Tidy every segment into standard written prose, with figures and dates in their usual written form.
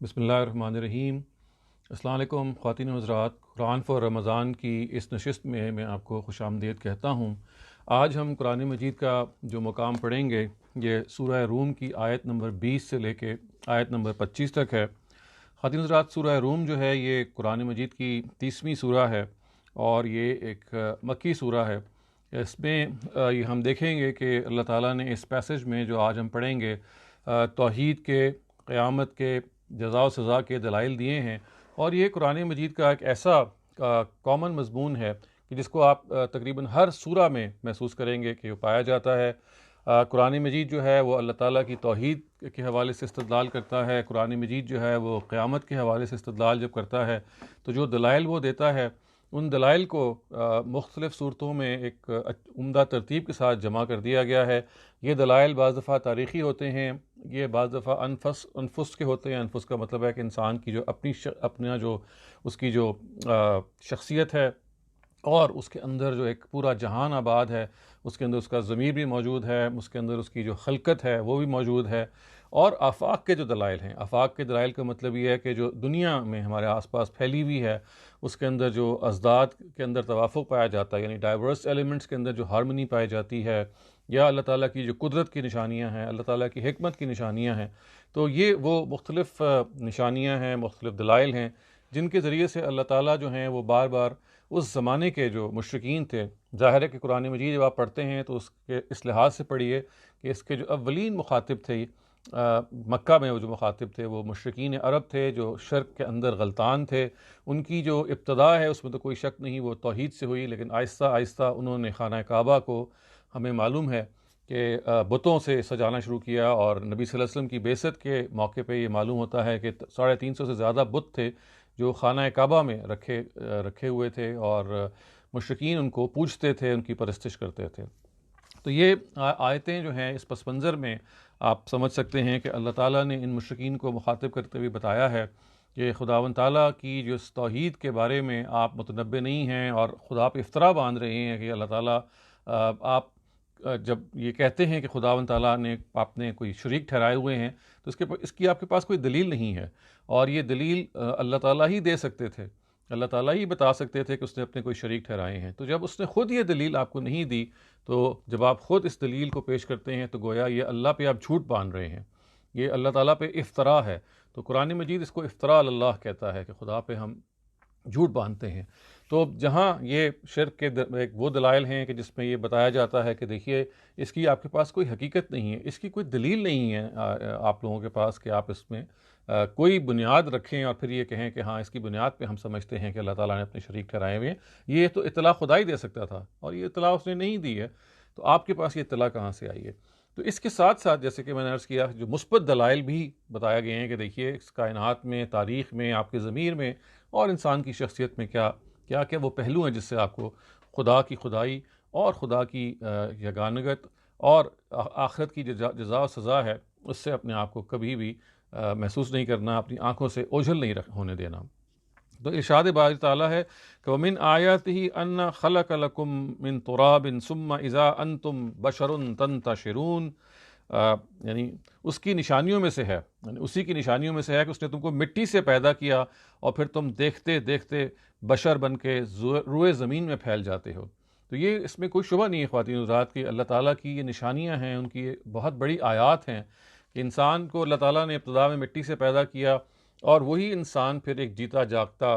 بسم اللہ الرحمن الرحیم۔ السلام علیکم خواتین و حضرات، قرآن فار رمضان کی اس نشست میں آپ کو خوش آمدید کہتا ہوں۔ آج ہم قرآن مجید کا جو مقام پڑھیں گے یہ سورہ روم کی آیت نمبر 20 سے لے کے آیت نمبر 25 تک ہے۔ خواتین و حضرات، سورہ روم جو ہے یہ قرآن مجید کی 30ویں سورہ ہے اور یہ ایک مکی سورہ ہے۔ اس میں یہ ہم دیکھیں گے کہ اللہ تعالیٰ نے اس پیسج میں جو آج ہم پڑھیں گے توحید کے، قیامت کے، جزا و سزا کے دلائل دیے ہیں، اور یہ قرآن مجید کا ایک ایسا کامن مضمون ہے کہ جس کو آپ تقریباً ہر سورہ میں محسوس کریں گے کہ وہ پایا جاتا ہے۔ قرآن مجید جو ہے وہ اللہ تعالیٰ کی توحید کے حوالے سے استدلال کرتا ہے۔ قرآن مجید جو ہے وہ قیامت کے حوالے سے استدلال جب کرتا ہے تو جو دلائل وہ دیتا ہے ان دلائل کو مختلف صورتوں میں ایک عمدہ ترتیب کے ساتھ جمع کر دیا گیا ہے۔ یہ دلائل بعض دفعہ تاریخی ہوتے ہیں، یہ بعض دفعہ انفس کے ہوتے ہیں۔ انفس کا مطلب ہے کہ انسان کی جو اپنا جو اس کی جو شخصیت ہے اور اس کے اندر جو ایک پورا جہان آباد ہے، اس کے اندر اس کا ضمیر بھی موجود ہے، اس کے اندر اس کی جو خلقت ہے وہ بھی موجود ہے، اور آفاق کے جو دلائل ہیں۔ آفاق کے دلائل کا مطلب یہ ہے کہ جو دنیا میں ہمارے آس پاس پھیلی ہوئی ہے اس کے اندر جو ازداد کے اندر توافق پایا جاتا ہے، یعنی ڈائیورس ایلیمنٹس کے اندر جو ہارمنی پائی جاتی ہے، یا اللہ تعالیٰ کی جو قدرت کی نشانیاں ہیں، اللہ تعالیٰ کی حکمت کی نشانیاں ہیں، تو یہ وہ مختلف نشانیاں ہیں، مختلف دلائل ہیں جن کے ذریعے سے اللہ تعالیٰ جو ہیں وہ بار بار اس زمانے کے جو مشرکین تھے، ظاہر ہے کہ قرآن مجید جب آپ پڑھتے ہیں تو اس لحاظ سے پڑھیے کہ اس کے جو اولین مخاطب تھے مکہ میں، وہ جو مخاطب تھے وہ مشرکین عرب تھے جو شرک کے اندر غلطان تھے۔ ان کی جو ابتدا ہے اس میں تو کوئی شک نہیں، وہ توحید سے ہوئی، لیکن آہستہ آہستہ انہوں نے خانہ کعبہ کو، ہمیں معلوم ہے کہ بتوں سے سجانا شروع کیا، اور نبی صلی اللہ علیہ وسلم کی بعثت کے موقع پہ یہ معلوم ہوتا ہے کہ 350 سے زیادہ بت تھے جو خانہ کعبہ میں رکھے ہوئے تھے، اور مشرکین ان کو پوجتے تھے، ان کی پرستش کرتے تھے۔ تو یہ آیتیں جو ہیں اس پس منظر میں آپ سمجھ سکتے ہیں کہ اللہ تعالیٰ نے ان مشرکین کو مخاطب کرتے ہوئے بتایا ہے کہ خداوند تعالیٰ کی جو اس توحید کے بارے میں آپ متنبع نہیں ہیں، اور خدا پہ افطرا باندھ رہے ہیں کہ اللہ تعالیٰ آپ جب یہ کہتے ہیں کہ خداوند تعالیٰ نے آپ نے کوئی شریک ٹھہرائے ہوئے ہیں تو اس کی آپ کے پاس کوئی دلیل نہیں ہے، اور یہ دلیل اللہ تعالیٰ ہی دے سکتے تھے، اللہ تعالیٰ ہی بتا سکتے تھے کہ اس نے اپنے کوئی شریک ٹھہرائے ہیں۔ تو جب اس نے خود یہ دلیل آپ کو نہیں دی تو جب آپ خود اس دلیل کو پیش کرتے ہیں تو گویا یہ اللہ پہ آپ جھوٹ باندھ رہے ہیں، یہ اللہ تعالیٰ پہ افطرا ہے۔ تو قرآن مجید اس کو افطرا اللہ کہتا ہے کہ خدا پہ ہم جھوٹ باندھتے ہیں۔ تو جہاں یہ شرک کے وہ دلائل ہیں کہ جس میں یہ بتایا جاتا ہے کہ دیکھیے اس کی آپ کے پاس کوئی حقیقت نہیں ہے، اس کی کوئی دلیل نہیں ہے آپ لوگوں کے پاس کہ آپ اس میں کوئی بنیاد رکھیں اور پھر یہ کہیں کہ ہاں اس کی بنیاد پہ ہم سمجھتے ہیں کہ اللہ تعالیٰ نے اپنے شریک ٹھہرائے ہوئے ہیں۔ یہ تو اطلاع خدا ہی دے سکتا تھا، اور یہ اطلاع اس نے نہیں دی ہے، تو آپ کے پاس یہ اطلاع کہاں سے آئی ہے؟ تو اس کے ساتھ ساتھ جیسے کہ میں نے عرض کیا، جو مثبت دلائل بھی بتایا گئے ہیں کہ دیکھیے اس کائنات میں، تاریخ میں، آپ کے ضمیر میں اور انسان کی شخصیت میں کیا وہ پہلو ہیں جس سے آپ کو خدا کی خدائی اور خدا کی یگانگت اور آخرت کی جزا و سزا ہے اس سے اپنے آپ کو کبھی بھی محسوس نہیں کرنا، اپنی آنکھوں سے اوجھل نہیں ہونے دینا۔ تو ارشاد باری تعالیٰ ہے کہ وَمِنْ آیَاتِهِ أَنَّ خَلَقَ لَكُم مِّن تُرَابٍ ثُمَّ إِذَا أَنْتُمْ بَشَرٌ تَنْتَشِرُونَ، یعنی اس کی نشانیوں میں سے ہے، یعنی اسی کی نشانیوں میں سے ہے کہ اس نے تم کو مٹی سے پیدا کیا اور پھر تم دیکھتے دیکھتے بشر بن کے روئے زمین میں پھیل جاتے ہو۔ تو یہ اس میں کوئی شبہ نہیں ہے خواتین حضرات کی اللہ تعالیٰ کی یہ نشانیاں ہیں، ان کی بہت بڑی آیات ہیں کہ انسان کو اللہ تعالیٰ نے ابتدا میں مٹی سے پیدا کیا، اور وہی انسان پھر ایک جیتا جاگتا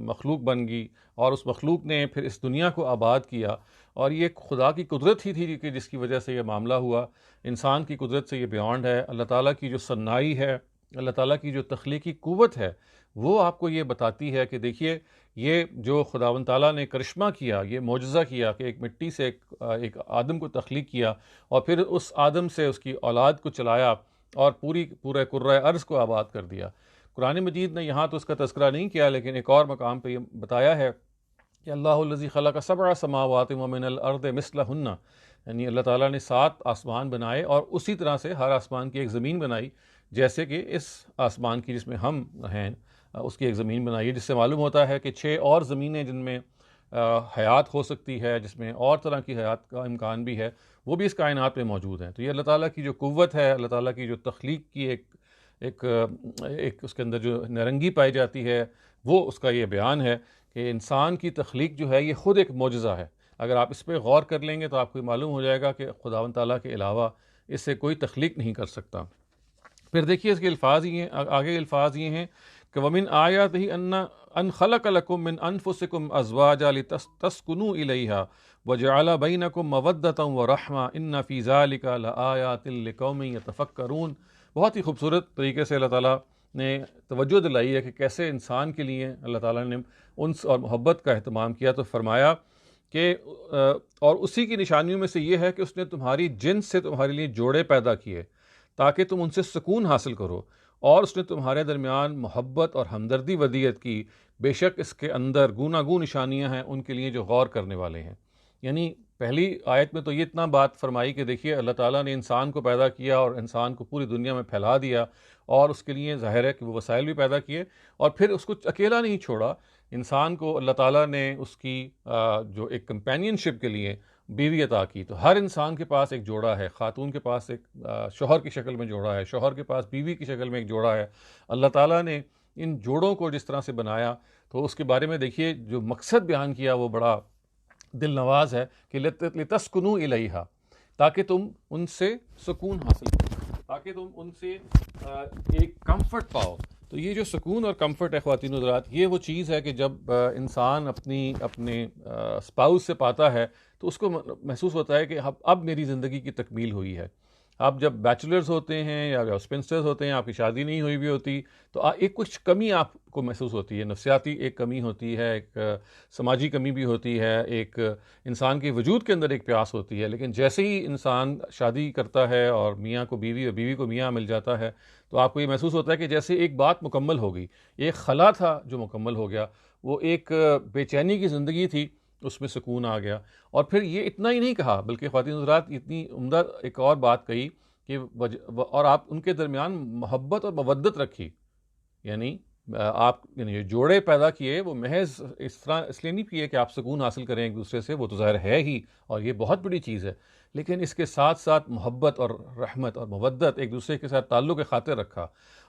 مخلوق بن گئی، اور اس مخلوق نے پھر اس دنیا کو آباد کیا، اور یہ خدا کی قدرت ہی تھی کہ جس کی وجہ سے یہ معاملہ ہوا۔ انسان کی قدرت سے یہ بیانڈ ہے۔ اللہ تعالیٰ کی جو صنائی ہے، اللہ تعالیٰ کی جو تخلیقی قوت ہے، وہ آپ کو یہ بتاتی ہے کہ دیکھیے یہ جو خداوند تعالیٰ نے کرشمہ کیا، یہ معجزہ کیا کہ ایک مٹی سے ایک آدم کو تخلیق کیا، اور پھر اس آدم سے اس کی اولاد کو چلایا اور پورے کرۂ ارض کو آباد کر دیا۔ قرآن مجید نے یہاں تو اس کا تذکرہ نہیں کیا، لیکن ایک اور مقام پہ یہ بتایا ہے کہ اللہ الذی خلق سبع سماوات ومن الارض مثلہن، یعنی اللہ تعالیٰ نے 7 آسمان بنائے اور اسی طرح سے ہر آسمان کی ایک زمین بنائی، جیسے کہ اس آسمان کی جس میں ہم ہیں اس کی ایک زمین بنائی ہے، جس سے معلوم ہوتا ہے کہ 6 اور زمینیں جن میں حیات ہو سکتی ہے، جس میں اور طرح کی حیات کا امکان بھی ہے، وہ بھی اس کائنات میں موجود ہیں۔ تو یہ اللہ تعالیٰ کی جو قوت ہے، اللہ تعالیٰ کی جو تخلیق کی ایک اس کے اندر جو نرنگی پائی جاتی ہے وہ اس کا یہ بیان ہے کہ انسان کی تخلیق جو ہے یہ خود ایک معجزہ ہے. اگر آپ اس پہ غور کر لیں گے تو آپ کو معلوم ہو جائے گا کہ خداوند تعالیٰ کے علاوہ اس سے کوئی تخلیق نہیں کر سکتا. پھر دیکھیے اس کے الفاظ یہ ہیں، آگے الفاظ یہ ہیں کہ وَمِنْ آيَاتِهِ أَنْ خَلَقَ لَكُم مِّنْ أَنفُسِكُمْ أَزْوَاجًا لِتَسْكُنُوا إِلَيْهَا وَجَعَلَ بَيْنَكُم مَّوَدَّةً وَرَحْمَةً إِنَّ فِي ذَلِكَ لَآيَاتٍ لِقَوْمٍ يَتَفَكَّرُونَ. بہت ہی خوبصورت طریقے سے اللہ تعالیٰ نے توجہ دلائی ہے کہ کیسے انسان کے لیے اللہ تعالیٰ نے انس اور محبت کا اہتمام کیا. تو فرمایا کہ اور اسی کی نشانیوں میں سے یہ ہے کہ اس نے تمہاری جنس سے تمہارے لیے جوڑے پیدا کیے تاکہ تم ان سے سکون حاصل کرو، اور اس نے تمہارے درمیان محبت اور ہمدردی ودیعت کی، بے شک اس کے اندر گوناگون نشانیاں ہیں ان کے لیے جو غور کرنے والے ہیں. یعنی پہلی آیت میں تو یہ اتنا بات فرمائی کہ دیکھیے اللہ تعالیٰ نے انسان کو پیدا کیا اور انسان کو پوری دنیا میں پھیلا دیا، اور اس کے لیے ظاہر ہے کہ وہ وسائل بھی پیدا کیے، اور پھر اس کو اکیلا نہیں چھوڑا. انسان کو اللہ تعالیٰ نے اس کی جو ایک کمپینین شپ کے لیے بیوی عطا کی. تو ہر انسان کے پاس ایک جوڑا ہے، خاتون کے پاس ایک شوہر کی شکل میں جوڑا ہے، شوہر کے پاس بیوی کی شکل میں ایک جوڑا ہے. اللہ تعالیٰ نے ان جوڑوں کو جس طرح سے بنایا تو اس کے بارے میں دیکھیے جو مقصد بیان کیا وہ بڑا دل نواز ہے کہ لِتَسْكُنُوا إِلَيْهَا، تاکہ تم ان سے سکون حاصل کرو، تاکہ تم ان سے ایک کمفرٹ پاؤ. تو یہ جو سکون اور کمفرٹ ہے خواتین و حضرات، یہ وہ چیز ہے کہ جب انسان اپنے اسپاؤس سے پاتا ہے تو اس کو محسوس ہوتا ہے کہ اب میری زندگی کی تکمیل ہوئی ہے. آپ جب بیچلرز ہوتے ہیں یا اسپنسٹرز ہوتے ہیں، آپ کی شادی نہیں ہوئی بھی ہوتی، تو ایک کچھ کمی آپ کو محسوس ہوتی ہے، نفسیاتی ایک کمی ہوتی ہے، ایک سماجی کمی بھی ہوتی ہے، ایک انسان کے وجود کے اندر ایک پیاس ہوتی ہے. لیکن جیسے ہی انسان شادی کرتا ہے اور میاں کو بیوی اور بیوی کو میاں مل جاتا ہے تو آپ کو یہ محسوس ہوتا ہے کہ جیسے ایک بات مکمل ہو گئی، ایک خلا تھا جو مکمل ہو گیا، وہ ایک بے چینی کی زندگی تھی، اس میں سکون آ گیا. اور پھر یہ اتنا ہی نہیں کہا بلکہ خواتین حضرات اتنی عمدہ ایک اور بات کہی کہ اور آپ ان کے درمیان محبت اور مودت رکھی. یعنی آپ یہ جوڑے پیدا کیے وہ محض اس لیے نہیں کیے کہ آپ سکون حاصل کریں ایک دوسرے سے، وہ تو ظاہر ہے ہی اور یہ بہت بڑی چیز ہے، لیکن اس کے ساتھ ساتھ محبت اور رحمت اور مودت ایک دوسرے کے ساتھ تعلق خاطر رکھا.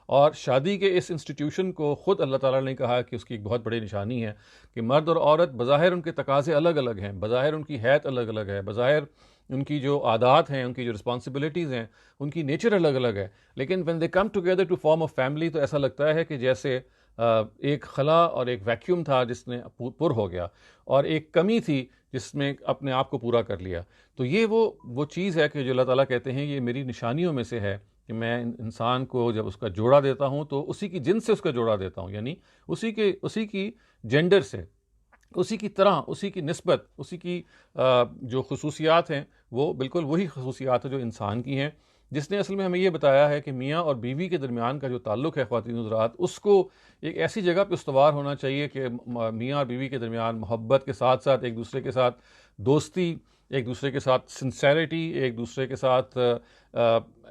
اور شادی کے اس انسٹیٹیوشن کو خود اللہ تعالیٰ نے کہا کہ اس کی ایک بہت بڑی نشانی ہے کہ مرد اور عورت بظاہر ان کے تقاضے الگ الگ ہیں، بظاہر ان کی حیت الگ الگ ہے، بظاہر ان کی جو عادات ہیں، ان کی جو رسپانسبلٹیز ہیں، ان کی نیچر الگ الگ ہے، لیکن when they come together to form a family تو ایسا لگتا ہے کہ جیسے ایک خلا اور ایک ویکیوم تھا جس نے پر ہو گیا، اور ایک کمی تھی جس میں اپنے آپ کو پورا کر لیا. تو یہ وہ چیز ہے کہ جو اللہ تعالیٰ کہتے ہیں یہ میری نشانیوں میں سے ہے کہ میں انسان کو جب اس کا جوڑا دیتا ہوں تو اسی کی جنس سے اس کا جوڑا دیتا ہوں، یعنی اسی کی جینڈر سے، اسی کی طرح، اسی کی نسبت، اسی کی جو خصوصیات ہیں وہ بالکل وہی خصوصیات ہیں جو انسان کی ہیں، جس نے اصل میں ہمیں یہ بتایا ہے کہ میاں اور بیوی کے درمیان کا جو تعلق ہے خواتین حضرات، اس کو ایک ایسی جگہ پہ استوار ہونا چاہیے کہ میاں اور بیوی کے درمیان محبت کے ساتھ ساتھ ایک دوسرے کے ساتھ دوستی، ایک دوسرے کے ساتھ سنسیریٹی، ایک دوسرے کے ساتھ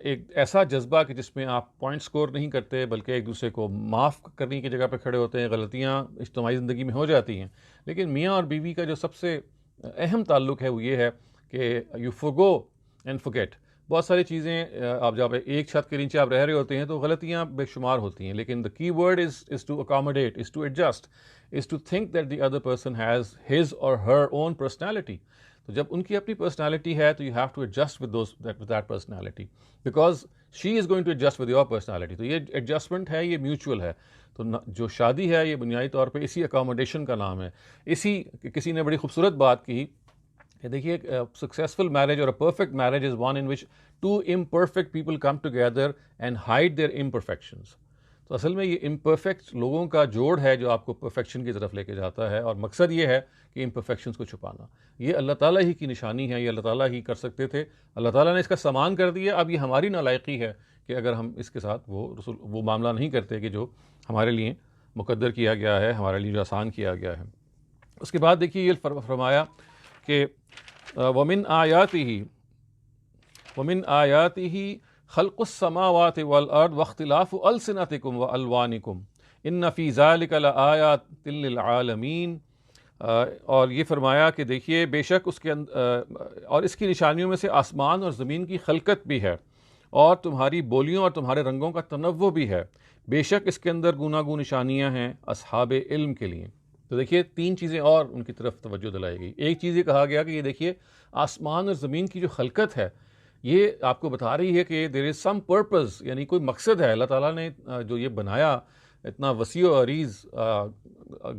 ایک ایسا جذبہ کہ جس میں آپ پوائنٹ سکور نہیں کرتے بلکہ ایک دوسرے کو معاف کرنے کی جگہ پہ کھڑے ہوتے ہیں. غلطیاں اجتماعی زندگی میں ہو جاتی ہیں، لیکن میاں اور بیوی کا جو سب سے اہم تعلق ہے وہ یہ ہے کہ یو forgo اینڈ forget. بہت ساری چیزیں آپ جب ایک چھت کے نیچے آپ رہ رہے ہوتے ہیں تو غلطیاں بے شمار ہوتی ہیں، لیکن the key word is to accommodate, is to adjust, is to think that the other person has his or her own personality. تو جب ان کی اپنی پرسنالٹی ہے تو you have to adjust with that personality because she is going to adjust with your personality. تو یہ adjustment ہے، یہ میوچول ہے. تو جو شادی ہے یہ بنیادی طور پہ اسی اکاموڈیشن کا نام ہے. کسی نے بڑی خوبصورت بات کی کہ دیکھیے سکسیزفل میرج اور perfect marriage is one in which two imperfect people come together and hide their imperfections. تو اصل میں یہ امپرفیکٹ لوگوں کا جوڑ ہے جو آپ کو پرفیکشن کی طرف لے کے جاتا ہے، اور مقصد یہ ہے کہ امپرفیکشنز کو چھپانا. یہ اللہ تعالیٰ ہی کی نشانی ہے، یہ اللہ تعالیٰ ہی کر سکتے تھے، اللہ تعالیٰ نے اس کا سامان کر دیا. اب یہ ہماری نالائقی ہے کہ اگر ہم اس کے ساتھ وہ معاملہ نہیں کرتے کہ جو ہمارے لیے مقدر کیا گیا ہے، ہمارے لیے جو آسان کیا گیا ہے. اس کے بعد دیکھیے یہ فرمایا کہ وَمِنْ آيَاتِهِ خلق السماوات والارض واختلاف السنتکم والوانکم ان فی ذلک لآیات للعالمین. اور یہ فرمایا کہ دیکھیے بے شک اس کے اور اس کی نشانیوں میں سے آسمان اور زمین کی خلقت بھی ہے، اور تمہاری بولیوں اور تمہارے رنگوں کا تنوع بھی ہے، بے شک اس کے اندر گوناگون نشانیاں ہیں اصحاب علم کے لیے۔ تو دیکھیے تین چیزیں اور ان کی طرف توجہ دلائی گئی۔ ایک چیز یہ کہا گیا کہ یہ دیکھیے آسمان اور زمین کی جو خلقت ہے یہ آپ کو بتا رہی ہے کہ دیر از سم پرپز، یعنی کوئی مقصد ہے۔ اللہ تعالیٰ نے جو یہ بنایا، اتنا وسیع و عریض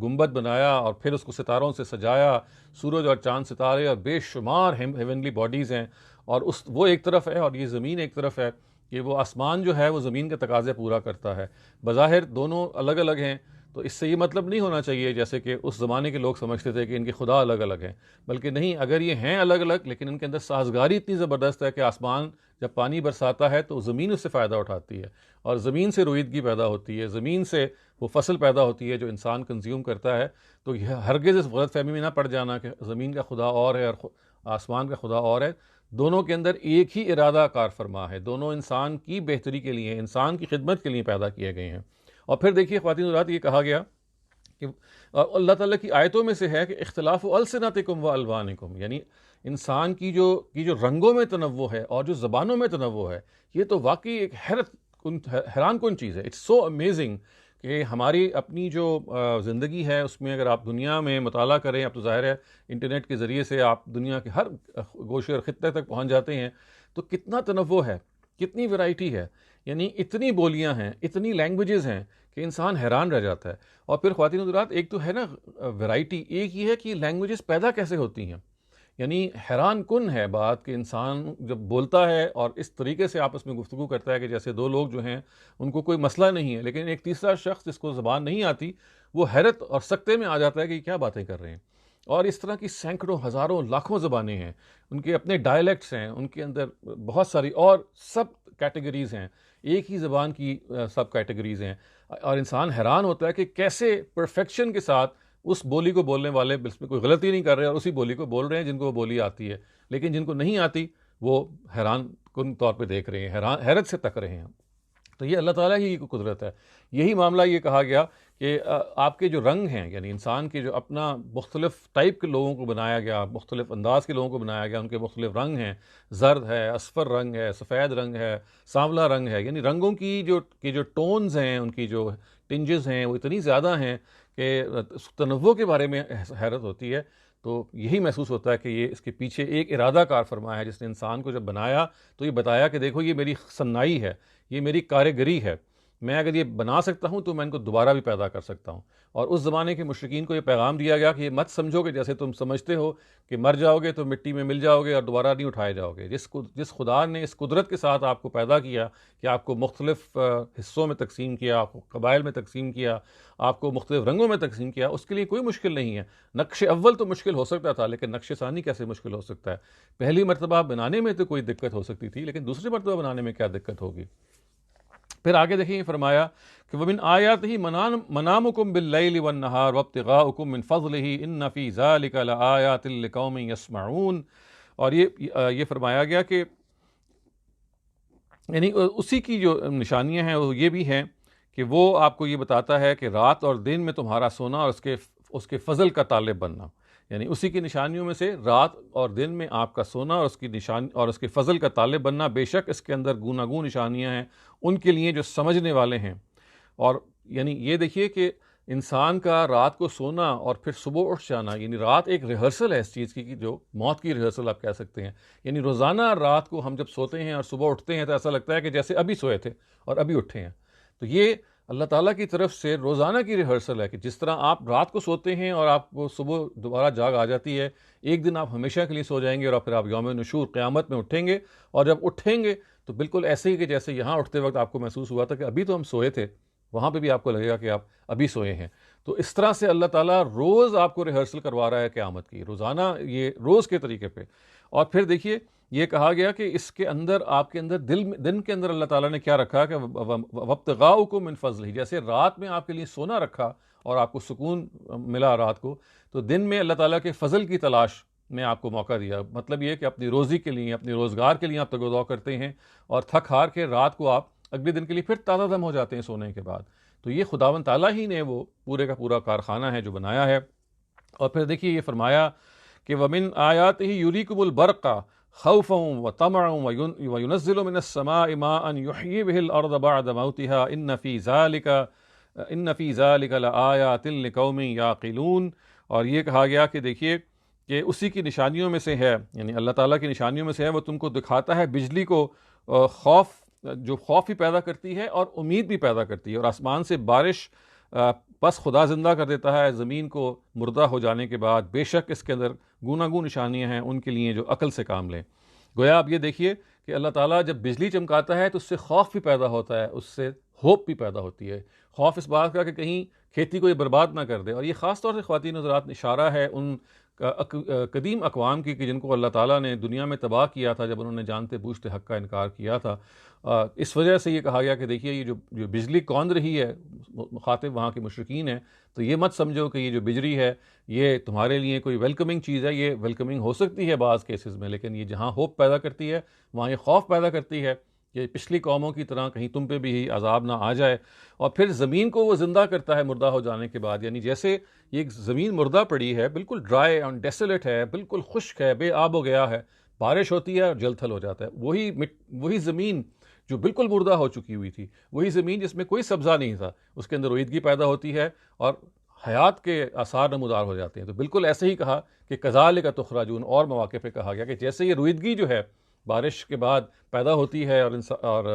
گنبد بنایا اور پھر اس کو ستاروں سے سجایا، سورج اور چاند ستارے اور بے شمار ہیونلی باڈیز ہیں، اور وہ ایک طرف ہے اور یہ زمین ایک طرف ہے، کہ وہ آسمان جو ہے وہ زمین کے تقاضے پورا کرتا ہے۔ بظاہر دونوں الگ الگ ہیں، تو اس سے یہ مطلب نہیں ہونا چاہیے جیسے کہ اس زمانے کے لوگ سمجھتے تھے کہ ان کے خدا الگ الگ ہیں، بلکہ نہیں، اگر یہ ہیں الگ الگ لیکن ان کے اندر سازگاری اتنی زبردست ہے کہ آسمان جب پانی برساتا ہے تو زمین اس سے فائدہ اٹھاتی ہے، اور زمین سے رویدگی پیدا ہوتی ہے، زمین سے وہ فصل پیدا ہوتی ہے جو انسان کنزیوم کرتا ہے۔ تو یہ ہرگز اس غلط فہمی میں نہ پڑ جانا کہ زمین کا خدا اور ہے اور آسمان کا خدا اور ہے۔ دونوں کے اندر ایک ہی ارادہ کار فرما ہے، دونوں انسان کی بہتری کے لیے، انسان کی خدمت کے لیے پیدا کیے گئے ہیں۔ اور پھر دیکھیے خواتین حضرات، یہ کہا گیا کہ اللہ تعالیٰ کی آیتوں میں سے ہے کہ اختلاف السنتکم و الوانکم، یعنی انسان کی جو رنگوں میں تنوع ہے اور جو زبانوں میں تنوع ہے، یہ تو واقعی ایک حیران کن چیز ہے۔ اٹس سو امیزنگ کہ ہماری اپنی جو زندگی ہے اس میں اگر آپ دنیا میں مطالعہ کریں، اب تو ظاہر ہے انٹرنیٹ کے ذریعے سے آپ دنیا کے ہر گوشے اور خطے تک پہنچ جاتے ہیں، تو کتنا تنوع ہے، کتنی ویرائٹی ہے، یعنی اتنی بولیاں ہیں، اتنی لینگویجز ہیں کہ انسان حیران رہ جاتا ہے۔ اور پھر خواتین حضرات، ایک تو ہے نا ویرائٹی، ایک یہ ہے کہ لینگویجز پیدا کیسے ہوتی ہیں۔ یعنی حیران کن ہے بات کہ انسان جب بولتا ہے اور اس طریقے سے آپس میں گفتگو کرتا ہے کہ جیسے دو لوگ جو ہیں ان کو کوئی مسئلہ نہیں ہے، لیکن ایک تیسرا شخص جس کو زبان نہیں آتی وہ حیرت اور سکتے میں آ جاتا ہے کہ یہ کیا باتیں کر رہے ہیں۔ اور اس طرح کی سینکڑوں، ہزاروں، لاکھوں زبانیں ہیں، ان کے اپنے ڈائلیکٹس ہیں، ان کے اندر بہت ساری اور سب کیٹیگریز ہیں، ایک ہی زبان کی سب کیٹیگریز ہیں، اور انسان حیران ہوتا ہے کہ کیسے پرفیکشن کے ساتھ اس بولی کو بولنے والے اس میں کوئی غلطی نہیں کر رہے اور اسی بولی کو بول رہے ہیں جن کو وہ بولی آتی ہے، لیکن جن کو نہیں آتی وہ حیران کن طور پہ دیکھ رہے ہیں، حیرت سے تک رہے ہیں۔ تو یہ اللہ تعالیٰ ہی کی قدرت ہے۔ یہی معاملہ یہ کہا گیا کہ آپ کے جو رنگ ہیں، یعنی انسان کے جو اپنا مختلف ٹائپ کے لوگوں کو بنایا گیا، مختلف انداز کے لوگوں کو بنایا گیا، ان کے مختلف رنگ ہیں، زرد ہے، اصفر رنگ ہے، سفید رنگ ہے، سانولا رنگ ہے، یعنی رنگوں کی جو ٹونز ہیں، ان کی جو ٹنجز ہیں وہ اتنی زیادہ ہیں کہ تنوع کے بارے میں حیرت ہوتی ہے۔ تو یہی محسوس ہوتا ہے کہ یہ اس کے پیچھے ایک ارادہ کار فرمایا ہے، جس نے انسان کو جب بنایا تو یہ بتایا کہ دیکھو یہ میری صنائی ہے، یہ میری کاریگری ہے، میں اگر یہ بنا سکتا ہوں تو میں ان کو دوبارہ بھی پیدا کر سکتا ہوں۔ اور اس زمانے کے مشرکین کو یہ پیغام دیا گیا کہ یہ مت سمجھو کہ جیسے تم سمجھتے ہو کہ مر جاؤ گے تو مٹی میں مل جاؤ گے اور دوبارہ نہیں اٹھائے جاؤ گے۔ جس خدا نے اس قدرت کے ساتھ آپ کو پیدا کیا کہ آپ کو مختلف حصوں میں تقسیم کیا، آپ کو قبائل میں تقسیم کیا، آپ کو مختلف رنگوں میں تقسیم کیا، اس کے لیے کوئی مشکل نہیں ہے۔ نقش اول تو مشکل ہو سکتا تھا، لیکن نقش ثانی کیسے مشکل ہو سکتا ہے؟ پہلی مرتبہ بنانے میں تو کوئی دقت ہو سکتی تھی، لیکن دوسری مرتبہ بنانے میں کیا دقت ہوگی؟ پھر آگے دیکھیں، یہ فرمایا کہ وَمِنْ آيَاتِهِ مَنَامُكُمْ بِاللَّيْلِ وَالنَّهَارِ وَابْتِغَاؤُكُم مِّن فَضْلِهِ إِنَّ فِي ذَلِكَ لَآيَاتٍ لِقَوْمٍ يَسْمَعُونَ۔ اور یہ فرمایا گیا کہ یعنی اسی کی جو نشانیاں ہیں وہ یہ بھی ہیں کہ وہ آپ کو یہ بتاتا ہے کہ رات اور دن میں تمہارا سونا اور اس کے فضل کا طالب بننا، یعنی اسی کی نشانیوں میں سے رات اور دن میں آپ کا سونا اور اس کے فضل کا طالب بننا، بے شک اس کے اندر گوناگون نشانیاں ہیں ان کے لیے جو سمجھنے والے ہیں۔ اور یعنی یہ دیکھیے کہ انسان کا رات کو سونا اور پھر صبح اٹھ جانا، یعنی رات ایک ریہرسل ہے اس چیز کی، جو موت کی ریہرسل آپ کہہ سکتے ہیں۔ یعنی روزانہ رات کو ہم جب سوتے ہیں اور صبح اٹھتے ہیں تو ایسا لگتا ہے کہ جیسے ابھی سوئے تھے اور ابھی اٹھے ہیں۔ تو یہ اللہ تعالیٰ کی طرف سے روزانہ کی ریہرسل ہے کہ جس طرح آپ رات کو سوتے ہیں اور آپ کو صبح دوبارہ جاگ آ جاتی ہے، ایک دن آپ ہمیشہ کے لیے سو جائیں گے اور پھر آپ یوم نشور قیامت میں اٹھیں گے، اور جب اٹھیں گے تو بالکل ایسے ہی کہ جیسے یہاں اٹھتے وقت آپ کو محسوس ہوا تھا کہ ابھی تو ہم سوئے تھے، وہاں پہ بھی آپ کو لگے گا کہ آپ ابھی سوئے ہیں۔ تو اس طرح سے اللہ تعالیٰ روز آپ کو ریہرسل کروا رہا ہے قیامت کی، روزانہ، یہ روز کے طریقے پہ۔ اور پھر دیکھیے یہ کہا گیا کہ اس کے اندر آپ کے اندر دن کے اندر اللہ تعالیٰ نے کیا رکھا کہ وَابْتِغَاؤُكُم مِّن فَضْلِهِ، جیسے رات میں آپ کے لیے سونا رکھا اور آپ کو سکون ملا رات کو، تو دن میں اللہ تعالیٰ کے فضل کی تلاش میں آپ کو موقع دیا۔ مطلب یہ کہ اپنی روزی کے لیے، اپنے روزگار کے لیے آپ تگ و دو کرتے ہیں اور تھک ہار کے رات کو آپ اگلے دن کے لیے پھر تازہ دم ہو جاتے ہیں سونے کے بعد۔ تو یہ خداوند تعالیٰ ہی نے وہ پورے کا پورا کارخانہ ہے جو بنایا ہے۔ اور پھر دیکھیے یہ فرمایا کہ وَمِنْ آيَاتِهِ يُرِيكُمُ الْبَرْقَ خوفا وطمعا وينزل من السماء ماء يحيي به الأرض بعد موتها إن في ذلك لآيات لقوم يعقلون. اور یہ کہا گیا کہ دیکھیے کہ اسی کی نشانیوں میں سے ہے، یعنی اللہ تعالیٰ کی نشانیوں میں سے ہے، وہ تم کو دکھاتا ہے بجلی کو جو خوف بھی پیدا کرتی ہے اور امید بھی پیدا کرتی ہے، اور آسمان سے بارش پس خدا زندہ کر دیتا ہے زمین کو مردہ ہو جانے کے بعد. بے شک اس کے اندر گوناگون نشانیاں ہیں ان کے لیے جو عقل سے کام لیں. گویا آپ یہ دیکھیے کہ اللہ تعالیٰ جب بجلی چمکاتا ہے تو اس سے خوف بھی پیدا ہوتا ہے، اس سے ہوپ بھی پیدا ہوتی ہے. خوف اس بات کا کہ کہیں کھیتی کو یہ برباد نہ کر دے. اور یہ خاص طور سے خواتین حضرات اشارہ ہے ان قدیم اقوام کی کہ جن کو اللہ تعالیٰ نے دنیا میں تباہ کیا تھا جب انہوں نے جانتے بوجھتے حق کا انکار کیا تھا. اس وجہ سے یہ کہا گیا کہ دیکھیے یہ جو بجلی کون رہی ہے، مخاطب وہاں کے مشرکین ہیں، تو یہ مت سمجھو کہ یہ جو بجلی ہے یہ تمہارے لیے کوئی ویلکمنگ چیز ہے. یہ ویلکمنگ ہو سکتی ہے بعض کیسز میں، لیکن یہ جہاں ہوپ پیدا کرتی ہے وہاں یہ خوف پیدا کرتی ہے کہ پچھلی قوموں کی طرح کہیں تم پہ بھی عذاب نہ آ جائے. اور پھر زمین کو وہ زندہ کرتا ہے مردہ ہو جانے کے بعد. یعنی جیسے یہ زمین مردہ پڑی ہے، بالکل ڈرائی اور ڈیسولیٹ ہے، بالکل خشک ہے، بے آب ہو گیا ہے، بارش ہوتی ہے اور جل تھل ہو جاتا ہے. وہی زمین جو بالکل مردہ ہو چکی ہوئی تھی، وہی زمین جس میں کوئی سبزہ نہیں تھا، اس کے اندر رویدگی پیدا ہوتی ہے اور حیات کے آثار نمودار ہو جاتے ہیں. تو بالکل ایسے ہی کہا کہ کذالک تخرجون، اور مواقع پہ کہا گیا کہ جیسے یہ رویدگی جو ہے بارش کے بعد پیدا ہوتی ہے اور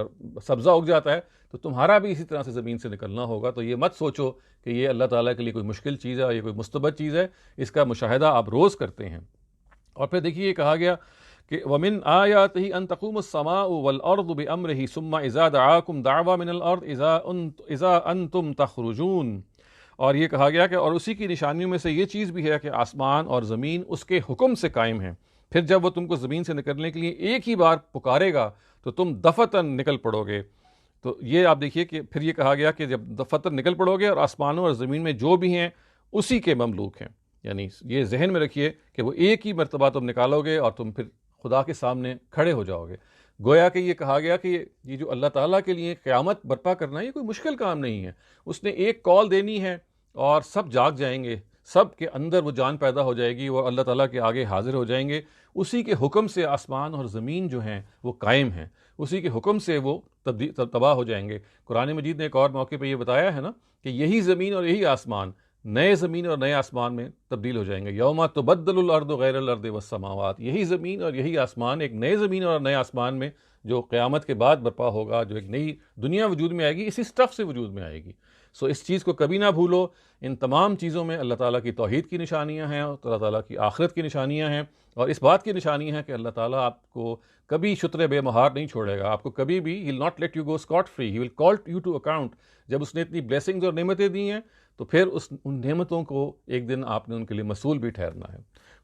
سبزہ اگ جاتا ہے، تو تمہارا بھی اسی طرح سے زمین سے نکلنا ہوگا. تو یہ مت سوچو کہ یہ اللہ تعالیٰ کے لیے کوئی مشکل چیز ہے، یہ کوئی مستبد چیز ہے. اس کا مشاہدہ آپ روز کرتے ہیں. اور پھر دیکھیے یہ کہا گیا کہ وَمِنْ آيَاتِهِ أَن تَقُومَ السَّمَاءُ وَالْأَرْضُ بِأَمْرِهِ ثُمَّ إِذَا دَعَاكُمْ دَعْوَةً مِنَ الْأَرْضِ إِذَا أَنْتُمْ تَخْرُجُونَ. اور یہ کہا گیا کہ اور اسی کی نشانیوں میں سے یہ چیز بھی ہے کہ آسمان اور زمین اس کے حکم سے قائم ہیں. پھر جب وہ تم کو زمین سے نکلنے کے لیے ایک ہی بار پکارے گا تو تم دفتن نکل پڑو گے. تو یہ آپ دیکھیے کہ پھر یہ کہا گیا کہ جب دفتن نکل پڑو گے اور آسمانوں اور زمین میں جو بھی ہیں اسی کے مملوک ہیں. یعنی یہ ذہن میں رکھیے کہ وہ ایک ہی مرتبہ تم نکالو گے اور تم پھر خدا کے سامنے کھڑے ہو جاؤ گے. گویا کہ یہ کہا گیا کہ یہ جو اللہ تعالیٰ کے لیے قیامت برپا کرنا یہ کوئی مشکل کام نہیں ہے. اس نے ایک کال دینی ہے اور سب جاگ جائیں گے، سب کے اندر وہ جان پیدا ہو جائے گی، وہ اللہ تعالیٰ کے آگے حاضر ہو جائیں گے. اسی کے حکم سے آسمان اور زمین جو ہیں وہ قائم ہیں، اسی کے حکم سے وہ تباہ ہو جائیں گے. قرآن مجید نے ایک اور موقع پہ یہ بتایا ہے نا کہ یہی زمین اور یہی آسمان نئے زمین اور نئے آسمان میں تبدیل ہو جائیں گے. یوم تبدل الارض غیر الارض والسماوات، یہی زمین اور یہی آسمان ایک نئے زمین اور نئے آسمان میں جو قیامت کے بعد برپا ہوگا، جو ایک نئی دنیا وجود میں آئے گی، اسی سٹف سے وجود میں آئے گی. سو اس چیز کو کبھی نہ بھولو. ان تمام چیزوں میں اللہ تعالیٰ کی توحید کی نشانیاں ہیں، اور اللہ تعالیٰ کی آخرت کی نشانیاں ہیں، اور اس بات کی نشانی ہے کہ اللہ تعالیٰ آپ کو کبھی شتر بے مہار نہیں چھوڑے گا. آپ کو کبھی بھی he will not let you go scot free, he will call you to account. جب اس نے اتنی بلیسنگز اور نعمتیں دی ہیں تو پھر ان نعمتوں کو ایک دن آپ نے ان کے لیے مسئول بھی ٹھہرنا ہے.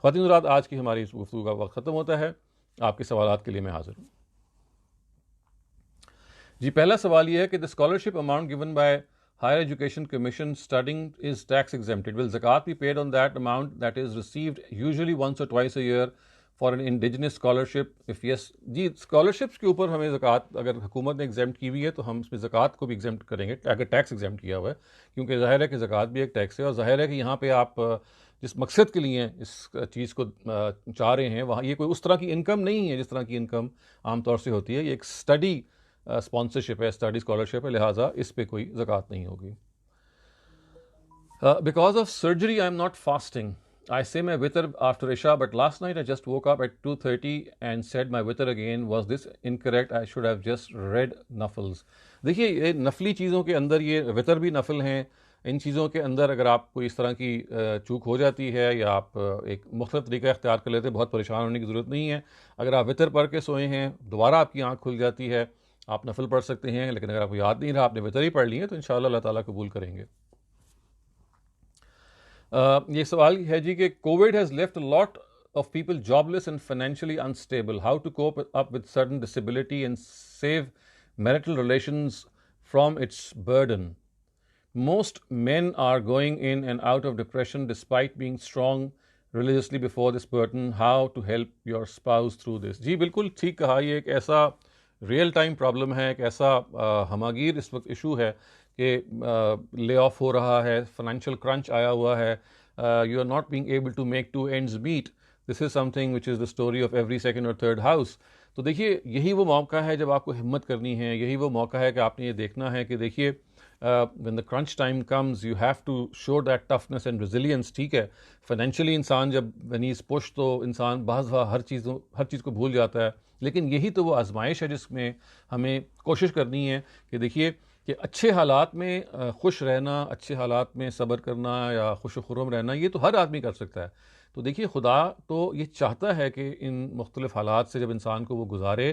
خواتین حضرات، آج کی ہماری اس گفتگو کا وقت ختم ہوتا ہے. آپ کے سوالات کے لیے میں حاضر ہوں. جی، پہلا سوال یہ ہے کہ the scholarship amount given by Higher Education Commission studying is tax exempted. Will zakat be paid on that amount that is received usually once or twice a year for an indigenous scholarship? If yes, جی scholarships کے اوپر ہمیں زکوٰۃ اگر حکومت نے ایگزیمپٹ کی ہوئی ہے تو ہم اس میں زکوٰۃ کو بھی ایگزیمپٹ کریں گے اگر ٹیکس ایگزیمپٹ کیا ہوا ہے، کیونکہ ظاہر ہے کہ زکوٰۃ بھی ایک ٹیکس ہے. اور ظاہر ہے کہ یہاں پہ آپ جس مقصد کے لیے اس چیز کو چاہ رہے ہیں وہاں یہ کوئی اس طرح کی انکم نہیں ہے جس طرح کی انکم عام طور سے ہوتی ہے. یہ ایک اسٹڈی اسپانسرشپ ہے، اسٹڈی اسکالرشپ ہے، لہٰذا اس پہ کوئی زکوٰۃ نہیں ہوگی. Because of surgery I am not fasting. I say my witr after Isha, but last night I just woke up at 2:30 and said my witr again. Was this incorrect? I should have just read nafls. دیکھیے یہ نفلی چیزوں کے اندر یہ وطر بھی نفل ہیں. ان چیزوں کے اندر اگر آپ کو اس طرح کی چوک ہو جاتی ہے یا آپ ایک مختلف طریقہ اختیار کر لیتے ہیں، بہت پریشان ہونے کی ضرورت نہیں ہے. اگر آپ وطر پڑھ کے سوئے ہیں، دوبارہ آپ کی آنکھ کھل جاتی ہے، آپ نفل پڑھ سکتے ہیں. لیکن اگر آپ کو یاد نہیں رہا، آپ نے وطر ہی پڑھ لی ہے، تو انشاءاللہ اللہ تعالیٰ قبول کریں گے. یہ سوال ہے جی کہ covid has left lot of people jobless and financially unstable. How to cope up with sudden disability and save marital relations from its burden. Most men are going in and out of depression despite being strong religiously before this burden. How to help your spouse through this? جی بالکل ٹھیک کہا. یہ ایک ایسا real time problem ہے، ایک ایسا ہماگیر اس وقت ایشو ہے کہ لے آف ہو رہا ہے، فائنینشیل کرنچ آیا ہوا ہے، you are not being able to make two ends meet. This is something which is the story of every second اور تھرڈ ہاؤس. تو دیکھیے یہی وہ موقع ہے جب آپ کو ہمت کرنی ہے, یہی وہ موقع ہے کہ آپ نے یہ دیکھنا ہے کہ دیکھیے when the crunch time comes you have to show that toughness and resilience. ٹھیک ہے, فائنینشلی انسان جب when he is pushed تو انسان بعض ہر چیز کو بھول جاتا ہے, لیکن یہی تو وہ آزمائش ہے جس میں ہمیں کوشش کرنی ہے کہ دیکھیے کہ اچھے حالات میں خوش رہنا, اچھے حالات میں صبر کرنا یا خوش و خرم رہنا, یہ تو ہر آدمی کر سکتا ہے. تو دیکھیے خدا تو یہ چاہتا ہے کہ ان مختلف حالات سے جب انسان کو وہ گزارے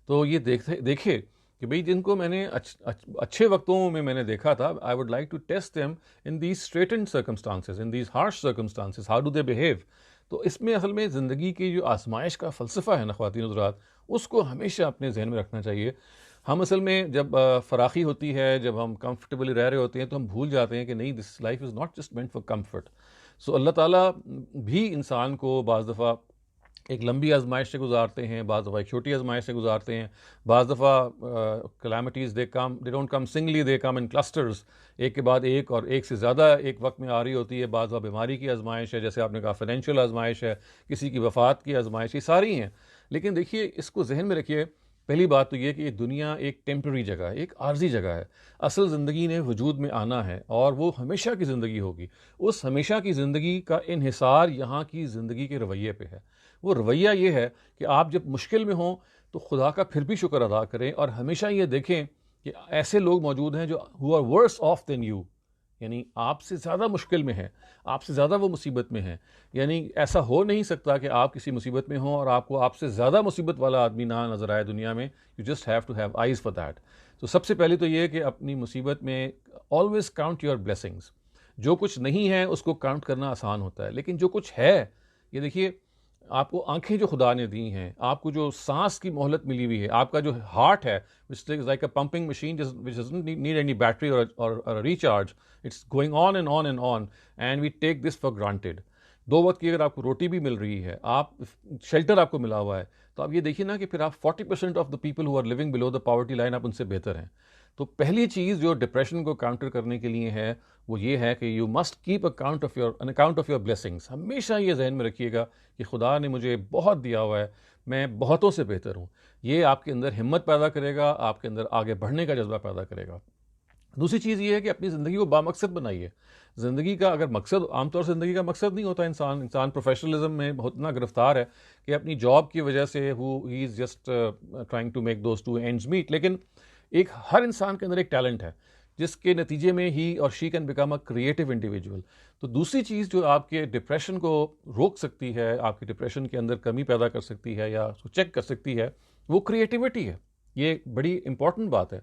تو یہ دیکھے کہ بھئی جن کو میں نے اچھے وقتوں میں نے دیکھا تھا, I would like to test them in these straitened circumstances, in these harsh circumstances, how do they behave. تو اس میں اصل میں زندگی کی جو آزمائش کا فلسفہ ہے نا خواتین حضرات, اس کو ہمیشہ اپنے ذہن میں رکھنا چاہیے. ہم اصل میں جب فراخی ہوتی ہے, جب ہم کمفرٹیبلی رہ رہے ہوتے ہیں تو ہم بھول جاتے ہیں کہ نہیں, this life is not just meant for comfort. So Allah تعالیٰ بھی انسان کو بعض دفعہ ایک لمبی آزمائش سے گزارتے ہیں, بعض دفعہ ایک چھوٹی آزمائش سے گزارتے ہیں, بعض دفعہ calamities they don't come singly, they come in clusters, ایک کے بعد ایک اور ایک سے زیادہ ایک وقت میں آ رہی ہوتی ہے. بعض دفعہ بیماری کی آزمائش ہے, جیسے آپ نے کہا فائنینشیل آزمائش ہے, کسی کی وفات کی آزمائش, یہ ساری ہیں. لیکن دیکھیے اس کو ذہن میں رکھیے, پہلی بات تو یہ کہ یہ دنیا ایک ٹیمپرری جگہ ہے, ایک عارضی جگہ ہے. اصل زندگی نے وجود میں آنا ہے اور وہ ہمیشہ کی زندگی ہوگی. اس ہمیشہ کی زندگی کا انحصار یہاں کی زندگی کے رویے پہ ہے. وہ رویہ یہ ہے کہ آپ جب مشکل میں ہوں تو خدا کا پھر بھی شکر ادا کریں, اور ہمیشہ یہ دیکھیں کہ ایسے لوگ موجود ہیں جو who are worse off than you, یعنی آپ سے زیادہ مشکل میں ہیں, آپ سے زیادہ وہ مصیبت میں ہیں. یعنی ایسا ہو نہیں سکتا کہ آپ کسی مصیبت میں ہوں اور آپ کو آپ سے زیادہ مصیبت والا آدمی نہ نظر آئے دنیا میں. You just have to have eyes for that. تو سب سے پہلے تو یہ کہ اپنی مصیبت میں آلویز کاؤنٹ یور بلیسنگز. جو کچھ نہیں ہے اس کو کاؤنٹ کرنا آسان ہوتا ہے, لیکن جو کچھ ہے, یہ دیکھیے آپ کو آنکھیں جو خدا نے دی ہیں, آپ کو جو سانس کی مہلت ملی ہوئی ہے, آپ کا جو ہارٹ ہے which is like a pumping machine which doesn't need any battery or a recharge, it's going on and on and on, and we take this for granted. 2 وقت کی اگر آپ کو روٹی بھی مل رہی ہے, آپ شیلٹر آپ کو ملا ہوا ہے, تو آپ یہ دیکھیے نا کہ پھر آپ 40% of the people who are living below the poverty line, آپ ان سے بہتر ہیں. تو پہلی چیز جو ڈپریشن کو کاؤنٹر کرنے کے لیے ہے وہ یہ ہے کہ you must keep account of your blessings. ہمیشہ یہ ذہن میں رکھیے گا کہ خدا نے مجھے بہت دیا ہوا ہے, میں بہتوں سے بہتر ہوں. یہ آپ کے اندر ہمت پیدا کرے گا, آپ کے اندر آگے بڑھنے کا جذبہ پیدا کرے گا. دوسری چیز یہ ہے کہ اپنی زندگی کو بامقصد بنائیے. زندگی کا اگر مقصد, عام طور سے زندگی کا مقصد نہیں ہوتا انسان پروفیشنلزم میں اتنا گرفتار ہے کہ اپنی جاب کی وجہ سے he is just trying to make those two ends meet. لیکن ایک ہر انسان کے اندر ایک ٹیلنٹ ہے جس کے نتیجے میں ہی اور she can become a creative individual. تو دوسری چیز جو آپ کے ڈپریشن کو روک سکتی ہے, آپ کی ڈپریشن کے اندر کمی پیدا کر سکتی ہے یا اس کو چیک کر سکتی ہے, وہ کریٹیوٹی ہے. یہ بڑی امپورٹنٹ بات ہے.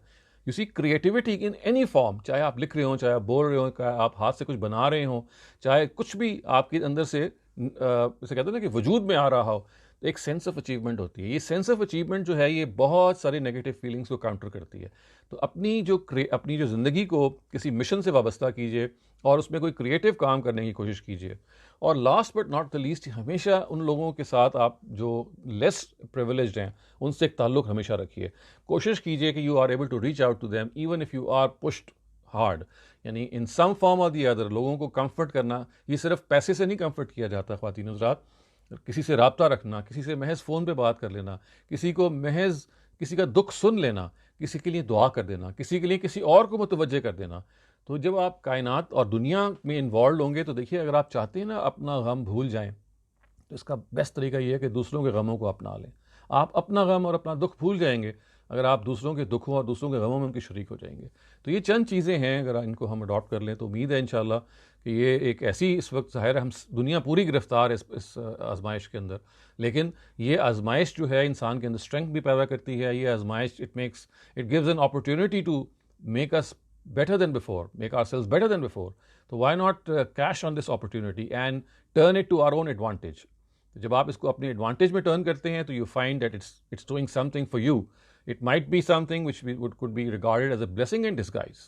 You see creativity in any form, چاہے آپ لکھ رہے ہوں, چاہے آپ بول رہے ہوں, چاہے آپ ہاتھ سے کچھ بنا رہے ہوں, چاہے کچھ بھی آپ کے اندر سے جیسے کہتے ہیں نا کہ وجود میں آ رہا ہو, تو ایک سینس آف اچیومنٹ ہوتی ہے. یہ سینس آف اچیومنٹ جو ہے یہ بہت ساری نیگیٹو فیلنگس کو کاؤنٹر کرتی ہے. تو اپنی جو زندگی کو کسی مشن سے وابستہ کیجیے اور اس میں کوئی کریٹو کام کرنے کی کوشش کیجیے. اور last but not the least, ہمیشہ ان لوگوں کے ساتھ آپ جو لیس پریویلیجڈ ہیں ان سے ایک تعلق ہمیشہ رکھیے. کوشش کیجیے کہ you are able to reach out to them even if you are pushed hard. یعنی ان سم فارم اور دی ادر لوگوں کو کمفرٹ کرنا, یہ صرف پیسے سے نہیں کمفرٹ کیا جاتا خواتین حضرات. کسی سے رابطہ رکھنا, کسی سے محض فون پہ بات کر لینا, کسی کو محض کسی کا دکھ سن لینا, کسی کے لیے دعا کر دینا, کسی کے لیے کسی اور کو متوجہ کر دینا. تو جب آپ کائنات اور دنیا میں انوالوڈ ہوں گے تو دیکھیے اگر آپ چاہتے ہیں نا اپنا غم بھول جائیں, تو اس کا بیسٹ طریقہ یہ ہے کہ دوسروں کے غموں کو اپنا لیں. آپ اپنا غم اور اپنا دکھ بھول جائیں گے اگر آپ دوسروں کے دکھوں اور دوسروں کے غموں میں ان کے شریک ہو جائیں گے. تو یہ چند چیزیں ہیں, اگر ان کو ہم اڈاپٹ کر لیں تو امید ہے انشاءاللہ کہ یہ ایک ایسی, اس وقت ظاہر ہے ہم دنیا پوری گرفتار ہے اس آزمائش کے اندر, لیکن یہ آزمائش جو ہے انسان کے اندر اسٹرینتھ بھی پیدا کرتی ہے. یہ آزمائش it gives an opportunity to make us better than before, make ourselves better than before. So why not cash on this opportunity and turn it to our own advantage. جب آپ اس کو اپنے ایڈوانٹیج میں ٹرن کرتے ہیں تو you find that it's doing something for you. It might be something which could be regarded as a blessing in disguise.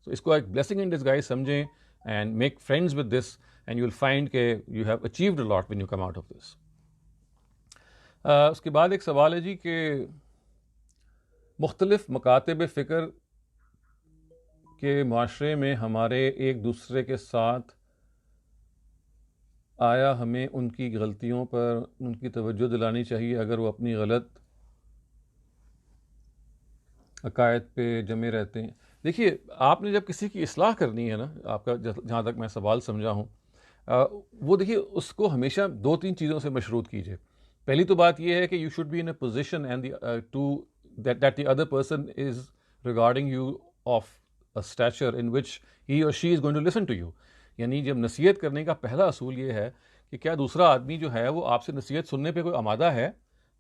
So اس کو ایک blessing in disguise سمجھیں and make friends with this and you will find کہ you have achieved a lot when you come out of this. اس کے بعد ایک سوال ہے جی کہ مختلف مکاتب فکر کہ معاشرے میں ہمارے ایک دوسرے کے ساتھ آیا ہمیں ان کی غلطیوں پر ان کی توجہ دلانی چاہیے اگر وہ اپنی غلط عقائد پہ جمے رہتے ہیں؟ دیکھیے، آپ نے جب کسی کی اصلاح کرنی ہے نا، آپ کا جہاں تک میں سوال سمجھا ہوں، وہ دیکھیے اس کو ہمیشہ دو تین چیزوں سے مشروط کیجیے. پہلی تو بات یہ ہے کہ you should be in a position and to that the other person is regarding you of a stature in which he اور she is going to listen to you. یعنی جب نصیحت کرنے کا پہلا اصول یہ ہے کہ کیا دوسرا آدمی جو ہے وہ آپ سے نصیحت سننے پہ کوئی آمادہ ہے.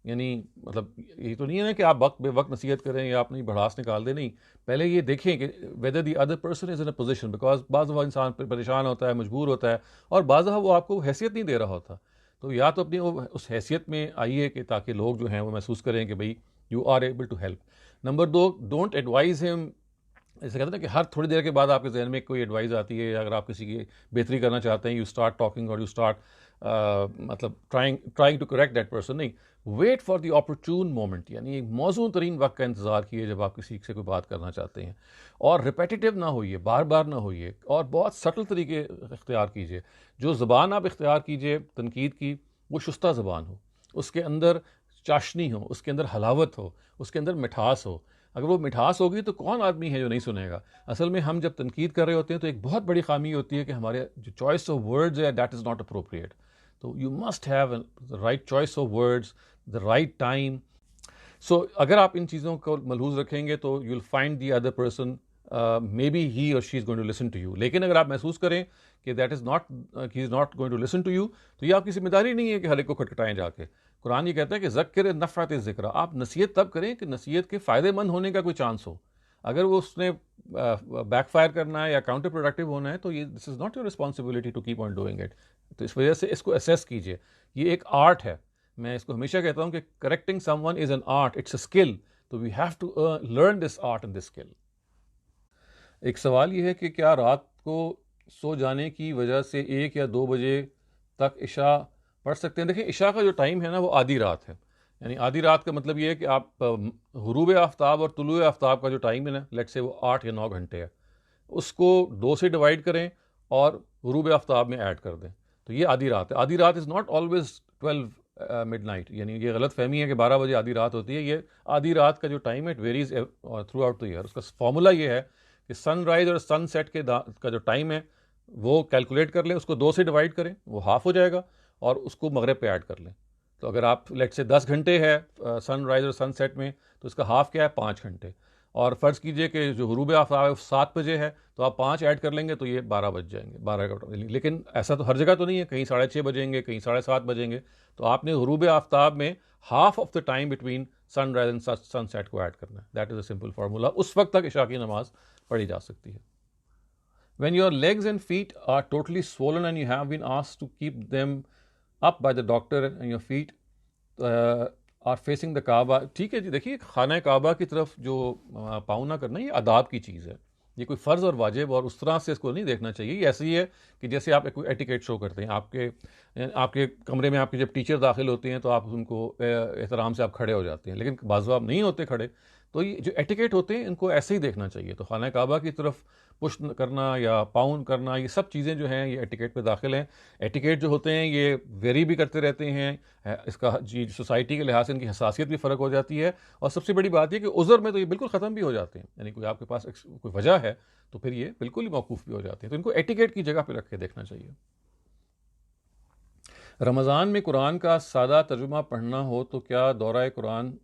یعنی مطلب یہ تو نہیں ہے نا کہ آپ وقت بے وقت نصیحت کریں یا اپنی بڑھاس نکال دیں. نہیں، پہلے یہ دیکھیں کہ whether the other person is in a position, because بعض دفعہ انسان پریشان ہوتا ہے، مجبور ہوتا ہے، اور بعض دفعہ وہ آپ کو حیثیت نہیں دے رہا ہوتا. تو یا تو اپنی اس حیثیت میں آئیے کہ تاکہ لوگ جو ہیں وہ محسوس کریں کہ بھئی you are able to help. Number 2، don't advise them. ایسے کہتے ہیں نا کہ ہر تھوڑی دیر کے بعد آپ کے ذہن میں کوئی ایڈوائز آتی ہے، اگر آپ کسی کی بہتری کرنا چاہتے ہیں، یو اسٹارٹ ٹاکنگ اور یو اسٹارٹ مطلب trying to correct that person. نہیں، wait for the opportune moment, یعنی ایک موزوں ترین وقت کا انتظار کیے جب آپ کسی سے کوئی بات کرنا چاہتے ہیں، اور ریپیٹیو نہ ہوئیے، بار بار نہ ہوئیے، اور بہت سٹل طریقے اختیار کیجیے. جو زبان آپ اختیار کیجیے تنقید کی، وہ شستہ زبان ہو، اس کے اندر چاشنی ہو، اس کے اندر حلاوت ہو، اس کے اندر مٹھاس ہو. اگر وہ مٹھاس ہوگی تو کون آدمی ہے جو نہیں سنے گا؟ اصل میں ہم جب تنقید کر رہے ہوتے ہیں تو ایک بہت بڑی خامی ہوتی ہے کہ ہمارے جو چوائس آف ورڈز ہے دیٹ از ناٹ اپروپریٹ. تو you must have the right choice of words, the right time. So اگر آپ ان چیزوں کو ملحوظ رکھیں گے تو you will find the other person may be he اور she is going to listen to you. لیکن اگر آپ محسوس کریں کہ that is not he is not going to listen to you, تو یہ آپ کی ذمہ داری نہیں ہے کہ ہر ایک کو کھٹکھٹائیں جا کے. قرآن یہ کہتا ہے کہ ذکر نفعت ذکر، آپ نصیحت تب کریں کہ نصیحت کے فائدے مند ہونے کا کوئی چانس ہو. اگر وہ اس نے بیک فائر کرنا ہے یا کاؤنٹر پروڈکٹیو ہونا ہے تو یہ this is not your responsibility to keep on doing it. تو اس وجہ سے اس کو اسیس کیجیے. یہ ایک آرٹ ہے. میں اس کو ہمیشہ کہتا ہوں کہ correcting someone is an art, it's a skill. تو we have to learn this art and this skill. ایک سوال یہ ہے کہ کیا رات کو سو جانے کی وجہ سے 1 یا 2 بجے تک عشاء پڑھ سکتے ہیں؟ دیکھیں، عشاء کا جو ٹائم ہے نا وہ آدھی رات ہے. یعنی آدھی رات کا مطلب یہ ہے کہ آپ غروب آفتاب اور طلوع آفتاب کا جو ٹائم ہے نا، لیٹ سے وہ 8 یا 9 گھنٹے ہے، اس کو 2 سے ڈیوائڈ کریں اور غروب آفتاب میں ایڈ کر دیں، تو یہ آدھی رات ہے. آدھی رات is not always 12 mid night. یعنی یہ غلط فہمی ہے کہ 12 بجے آدھی رات ہوتی ہے. یہ آدھی رات کا جو ٹائم ہے it varies throughout the year. اس کا فارمولا یہ ہے کہ سن رائز اور سن سیٹ کا جو ٹائم ہے وہ کیلکولیٹ کر لیں، اس کو 2 سے ڈیوائڈ کریں، وہ ہاف ہو جائے گا، اور اس کو مغرب پہ ایڈ کر لیں. تو اگر آپ لیٹ سے 10 گھنٹے ہے سن رائز اور سن سیٹ میں، تو اس کا ہاف کیا ہے؟ 5 گھنٹے. اور فرض کیجئے کہ جو غروب آفتاب ہے 7 بجے ہے، تو آپ 5 ایڈ کر لیں گے تو یہ 12 بج جائیں گے. 12 کا. لیکن ایسا تو ہر جگہ تو نہیں ہے، کہیں 6:30 بجیں گے، کہیں 7:30 بجیں گے. تو آپ نے غروب آفتاب میں half of the time between sunrise and sunset کو ایڈ کرنا ہے. That is a simple formula. اس وقت تک عشاء کی نماز پڑھی جا سکتی ہے. When your legs and feet are totally swollen and you have been asked to keep them up by the doctor and your feet are facing the Kaaba، ٹھیک ہے جی. دیکھیے، خانہ کعبہ کی طرف جو پاؤں نہ کرنا، یہ آداب کی چیز ہے. یہ کوئی فرض اور واجب اور اس طرح سے اس کو نہیں دیکھنا چاہیے. یہ ایسی ہے کہ جیسے آپ کوئی ایٹیکیٹ شو کرتے ہیں. آپ کے کمرے میں آپ کے جب ٹیچر داخل ہوتے ہیں تو آپ ان کو احترام سے آپ کھڑے ہو جاتے ہیں، لیکن بعض آپ نہیں ہوتے کھڑے. تو یہ جو ایٹیکیٹ ہوتے ہیں ان کو ایسے ہی دیکھنا چاہیے. تو خانہ کعبہ کی طرف پش کرنا یا پاؤں کرنا، یہ سب چیزیں جو ہیں یہ ایٹیکیٹ پہ داخل ہیں. ایٹیکیٹ جو ہوتے ہیں یہ ویری بھی کرتے رہتے ہیں. اس کا جی سوسائٹی کے لحاظ سے ان کی حساسیت بھی فرق ہو جاتی ہے. اور سب سے بڑی بات یہ کہ عذر میں تو یہ بالکل ختم بھی ہو جاتے ہیں. یعنی کوئی آپ کے پاس کوئی وجہ ہے تو پھر یہ بالکل ہی موقوف بھی ہو جاتے ہیں. تو ان کو ایٹیکیٹ کی جگہ پہ رکھ کے دیکھنا چاہیے. رمضان میں قرآن کا سادہ ترجمہ پڑھنا ہو تو کیا دورہ قرآن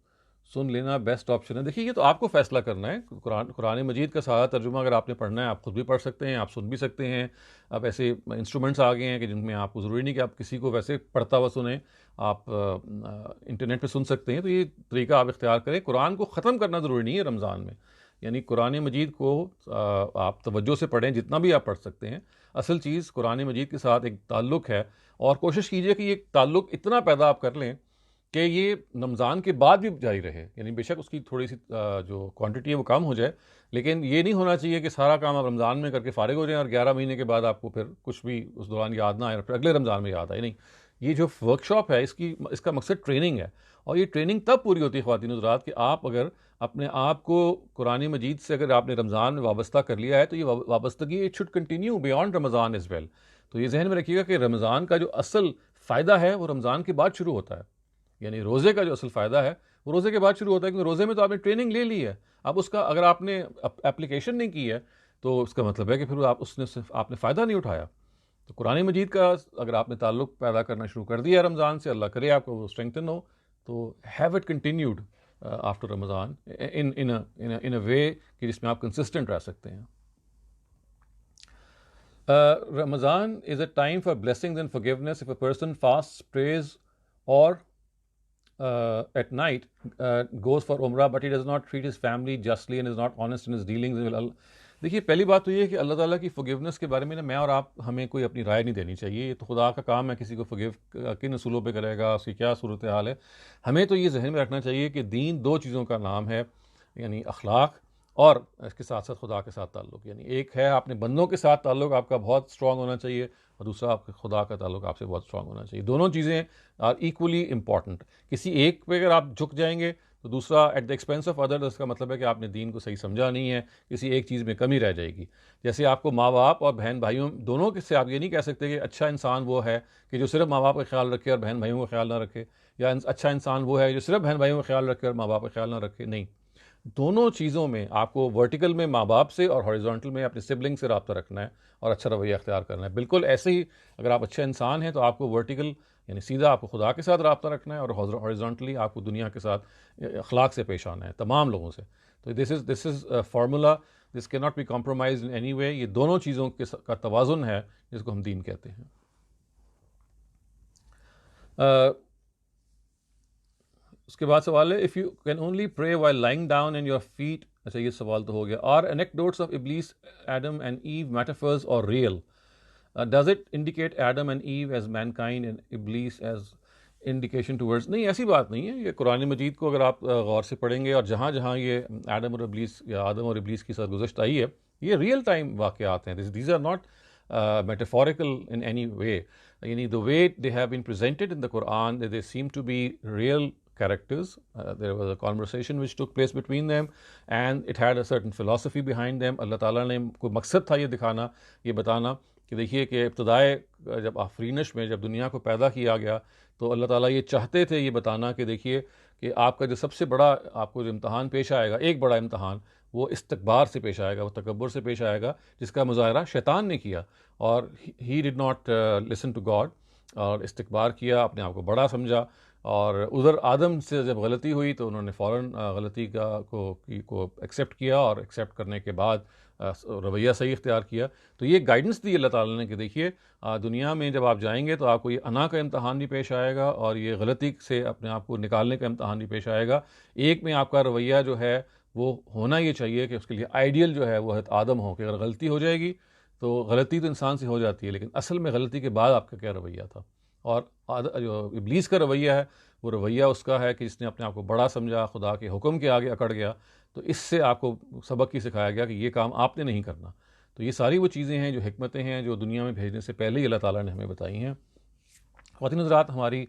سن لینا بیسٹ آپشن ہے؟ دیکھیے، یہ تو آپ کو فیصلہ کرنا ہے. قرآن مجید کا سادہ ترجمہ اگر آپ نے پڑھنا ہے، آپ خود بھی پڑھ سکتے ہیں، آپ سن بھی سکتے ہیں. اب ایسے انسٹرومنٹس آ گئے ہیں کہ جن میں آپ کو ضروری نہیں کہ آپ کسی کو ویسے پڑھتا ہوا سنیں، آپ انٹرنیٹ پہ سن سکتے ہیں. تو یہ طریقہ آپ اختیار کریں. قرآن کو ختم کرنا ضروری نہیں ہے رمضان میں. یعنی قرآن مجید کو آپ توجہ سے پڑھیں، جتنا بھی آپ پڑھ سکتے ہیں. اصل چیز قرآن مجید کے ساتھ ایک تعلق ہے، اور کوشش کیجئے کہ یہ تعلق اتنا پیدا آپ کر لیں کہ یہ رمضان کے بعد بھی جاری رہے. یعنی بے شک اس کی تھوڑی سی جو کوانٹٹی ہے وہ کم ہو جائے، لیکن یہ نہیں ہونا چاہیے کہ سارا کام آپ رمضان میں کر کے فارغ ہو جائیں اور 11 مہینے کے بعد آپ کو پھر کچھ بھی اس دوران یاد نہ آئے اور پھر اگلے رمضان میں یاد آئے. نہیں، یہ جو ورک شاپ ہے اس کا مقصد ٹریننگ ہے. اور یہ ٹریننگ تب پوری ہوتی ہے خواتین حضرات کہ آپ اگر اپنے آپ کو قرآن مجید سے اگر آپ نے رمضان میں وابستہ کر لیا ہے تو یہ وابستگی it should continue beyond Ramzan as well. تو یہ ذہن میں رکھیے گا کہ رمضان کا جو اصل فائدہ ہے وہ رمضان کے بعد شروع ہوتا ہے. یعنی روزے کا جو اصل فائدہ ہے وہ روزے کے بعد شروع ہوتا ہے, کیونکہ روزے میں تو آپ نے ٹریننگ لے لی ہے. اب اس کا اگر آپ نے اپلیکیشن نہیں کی ہے تو اس کا مطلب ہے کہ پھر آپ نے فائدہ نہیں اٹھایا. تو قرآن مجید کا اگر آپ نے تعلق پیدا کرنا شروع کر دیا رمضان سے, اللہ کرے آپ کو وہ اسٹرینگتن ہو, تو ہیو اٹ کنٹینیوڈ آفٹر رمضان ان اے وے کہ جس میں آپ کنسسٹنٹ رہ سکتے ہیں. Ramadan is a time for blessings and forgiveness. If a person fasts, prays, or at night goes for Umrah, but he does not treat his family justly and is not honest in his dealings. دیکھیے پہلی بات تو یہ ہے کہ اللہ تعالیٰ کی forgiveness کے بارے میں میں اور آپ ہمیں کوئی اپنی رائے نہیں دینی چاہیے. یہ تو خدا کا کام ہے, کسی کو forgive کن اصولوں پہ کرے گا, اس کی کیا صورتحال ہے. ہمیں تو یہ ذہن میں رکھنا چاہیے کہ دین دو چیزوں کا نام ہے, یعنی اخلاق اور اس کے ساتھ ساتھ خدا کے ساتھ تعلق. یعنی ایک ہے اپنے بندوں کے ساتھ تعلق آپ کا بہت اسٹرانگ ہونا چاہیے, اور دوسرا آپ کے خدا کا تعلق آپ سے بہت اسٹرانگ ہونا چاہیے. دونوں چیزیں آر ایکولی امپورٹنٹ. کسی ایک پہ اگر آپ جھک جائیں گے تو دوسرا at the expense of other, اس کا مطلب ہے کہ آپ نے دین کو صحیح سمجھا نہیں ہے, کسی ایک چیز میں کمی رہ جائے گی. جیسے آپ کو ماں باپ اور بہن بھائیوں دونوں سے آپ یہ نہیں کہہ سکتے کہ اچھا انسان وہ ہے کہ جو صرف ماں باپ کا خیال رکھے اور بہن بھائیوں کا خیال نہ رکھے, یا اچھا انسان وہ ہے جو صرف بہن بھائیوں کا خیال رکھے اور ماں باپ کا خیال نہ رکھے. نہیں, دونوں چیزوں میں آپ کو ورٹیکل میں ماں باپ سے اور ہاریزونٹل میں اپنے سبلنگ سے رابطہ رکھنا ہے اور اچھا رویہ اختیار کرنا ہے. بالکل ایسے ہی اگر آپ اچھے انسان ہیں تو آپ کو ورٹیکل یعنی سیدھا آپ کو خدا کے ساتھ رابطہ رکھنا ہے, اور ہاریزونٹلی آپ کو دنیا کے ساتھ اخلاق سے پیش آنا ہے, تمام لوگوں سے. تو دس از formula, this can not be compromised in any way. یہ دونوں چیزوں کا توازن ہے جس کو ہم دین کہتے ہیں. اس کے بعد سوال ہے, if you can only pray while lying down and your feet. اچھا یہ سوال تو ہو گیا. Are anecdotes of Iblis, Adam and Eve metaphors or real? Does it indicate Adam and Eve as mankind and Iblis as indication towards? نہیں, ایسی بات نہیں ہے. یہ قرآن مجید کو اگر آپ غور سے پڑھیں گے اور جہاں جہاں یہ ایڈم اور ابلیس یا آدم اور ابلیس کی سرگزشت آئی ہے, یہ ریئل ٹائم واقعات ہیں. These are not metaphorical in any way. یعنی the way they have been presented in the Quran, they seem to be real characters. There was a conversation which took place between them and it had a certain philosophy behind them. اللہ تعالیٰ نے کوئی مقصد تھا یہ دکھانا, یہ بتانا کہ دیکھیے کہ ابتدائے جب آفرینش میں جب دنیا کو پیدا کیا گیا تو اللہ تعالیٰ یہ چاہتے تھے یہ بتانا کہ دیکھیے کہ آپ کا جو سب سے بڑا آپ کو جو امتحان پیش آئے گا, ایک بڑا امتحان, وہ استکبار سے پیش آئے گا, وہ تکبر سے پیش آئے گا, جس کا مظاہرہ شیطان نے کیا. اور he did not listen to God, اور استکبار کیا, اپنے آپ کو بڑا سمجھا. اور ادھر آدم سے جب غلطی ہوئی تو انہوں نے فوراً غلطی کو ایکسیپٹ کیا, اور ایکسیپٹ کرنے کے بعد رویہ صحیح اختیار کیا. تو یہ گائیڈنس دی اللہ تعالیٰ نے کہ دیکھیے دنیا میں جب آپ جائیں گے تو آپ کو یہ انا کا امتحان بھی پیش آئے گا, اور یہ غلطی سے اپنے آپ کو نکالنے کا امتحان بھی پیش آئے گا. ایک میں آپ کا رویہ جو ہے وہ ہونا یہ چاہیے کہ اس کے لیے آئیڈیل جو ہے وہ حضرت آدم ہو, کہ اگر غلطی ہو جائے گی تو غلطی تو انسان سے ہو جاتی ہے, لیکن اصل میں غلطی کے بعد آپ کا کیا رویہ تھا. اور جو ابلیس کا رویہ ہے وہ رویہ اس کا ہے کہ جس نے اپنے آپ کو بڑا سمجھا, خدا کے حکم کے آگے اکڑ گیا. تو اس سے آپ کو سبق ہی سکھایا گیا کہ یہ کام آپ نے نہیں کرنا. تو یہ ساری وہ چیزیں ہیں جو حکمتیں ہیں جو دنیا میں بھیجنے سے پہلے ہی اللہ تعالیٰ نے ہمیں بتائی ہیں. خواتین حضرات, ہماری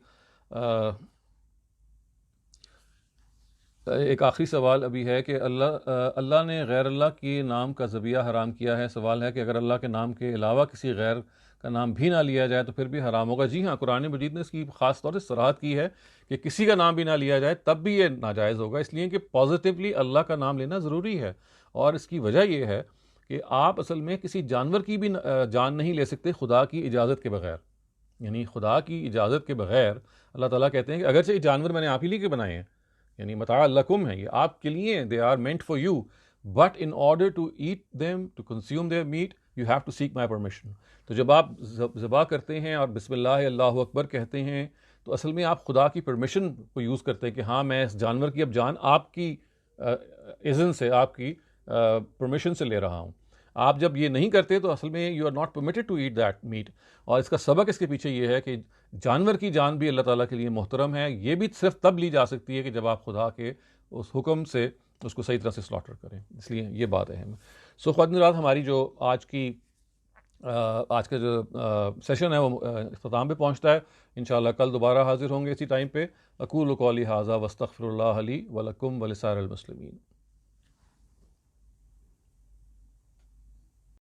ایک آخری سوال ابھی ہے کہ اللہ نے غیر اللہ کے نام کا ذبیحہ حرام کیا ہے. سوال ہے کہ اگر اللہ کے نام کے علاوہ کسی غیر کا نام بھی نہ لیا جائے تو پھر بھی حرام ہوگا؟ جی ہاں, قرآن مجید نے اس کی خاص طور سے صراحت کی ہے کہ کسی کا نام بھی نہ لیا جائے تب بھی یہ ناجائز ہوگا, اس لیے کہ پازیٹیولی اللہ کا نام لینا ضروری ہے. اور اس کی وجہ یہ ہے کہ آپ اصل میں کسی جانور کی بھی جان نہیں لے سکتے خدا کی اجازت کے بغیر. یعنی خدا کی اجازت کے بغیر اللہ تعالیٰ کہتے ہیں کہ اگرچہ یہ جانور میں نے آپ ہی لیے کے بنائے ہیں, یعنی متاع لکم ہے, یہ آپ کے لیے, they are meant for you, but in order to eat them, to consume their meat, you have to seek my permission. تو جب آپ ذبح کرتے ہیں اور بسم اللہ اللہ اکبر کہتے ہیں تو اصل میں آپ خدا کی پرمیشن کو یوز کرتے ہیں کہ ہاں میں اس جانور کی اب جان آپ کی اذن سے, آپ کی پرمیشن سے لے رہا ہوں. آپ جب یہ نہیں کرتے تو اصل میں you are not permitted to eat that meat. اور اس کا سبق اس کے پیچھے یہ ہے کہ جانور کی جان بھی اللہ تعالیٰ کے لیے محترم ہے. یہ بھی صرف تب لی جا سکتی ہے کہ جب آپ خدا کے اس حکم سے اس کو صحیح طرح سے سلاٹر کریں. اس لیے یہ بات اہم ہے. سو خواتین رات, ہماری جو آج کا جو سیشن ہے وہ اختتام پہ پہنچتا ہے. انشاءاللہ کل دوبارہ حاضر ہوں گے اسی ٹائم پہ. اقول قولی ھذا واستغفر اللہ لی ولکم ولسائر المسلمین.